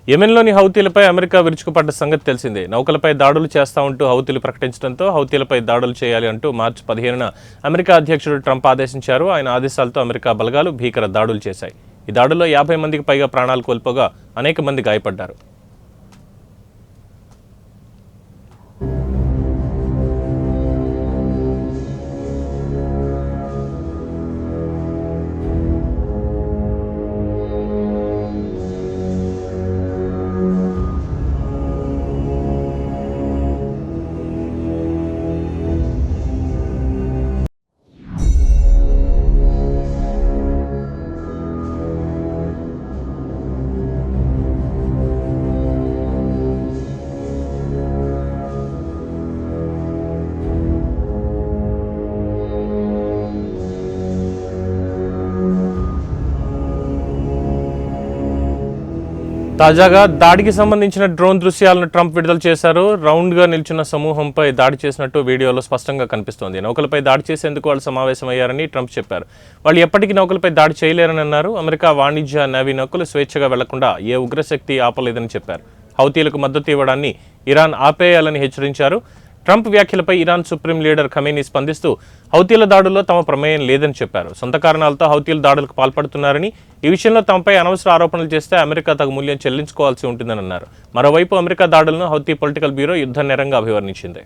యెమెన్లోని హౌతీలపై America విరుచుకుపడ్డ సంగతి తెలిసిందే. నౌకలపై దాడులు చేస్తా ఉంటూ హౌతీలు ప్రకటించడంతో హౌతీలపై దాడులు చేయాలి అంటూ మార్చి 15న అమెరికా అధ్యక్షుడు ట్రంప్ ఆదేశించారు. ఆయన ఆదేశాలతో అమెరికా బలగాలు భీకర దాడులు చేశాయి. ఈ దాడుల్లో 50 మందికి పైగా ప్రాణాలు కోల్పోగా అనేక మంది గాయపడ్డారు. తాజాగా దాడికి సంబంధించిన డ్రోన్ దృశ్యాలను ట్రంప్ విడుదల చేశారు. రౌండ్గా నిల్చున్న సమూహంపై దాడి చేసినట్టు వీడియోలో స్పష్టంగా కనిపిస్తోంది. నౌకలపై దాడి చేసేందుకు వాళ్ళు సమావేశమయ్యారని ట్రంప్ చెప్పారు. వాళ్ళు ఎప్పటికీ నౌకలపై దాడి చేయలేరని అన్నారు. అమెరికా వాణిజ్య నేవీ నౌకలు స్వేచ్ఛగా వెళ్లకుండా ఏ ఉగ్రశక్తి ఆపలేదని చెప్పారు. హౌతీలకు మద్దతు ఇవ్వడాన్ని ఇరాన్ ఆపేయాలని హెచ్చరించారు. ట్రంప్ వ్యాఖ్యలపై ఇరాన్ సుప్రీం లీడర్ ఖమేనీ స్పందిస్తూ హౌతీల దాడుల్లో తమ ప్రమేయం లేదని చెప్పారు. సొంత కారణాలతో హౌతీల దాడులకు పాల్పడుతున్నారని, ఈ విషయంలో తమపై అనవసర ఆరోపణలు చేస్తే అమెరికా తగు మూల్యం చెల్లించుకోవాల్సి ఉంటుందని అన్నారు. మరోవైపు అమెరికా దాడులను హౌతీ పొలిటికల్ బ్యూరో యుద్ధ నేరంగా అభివర్ణించింది.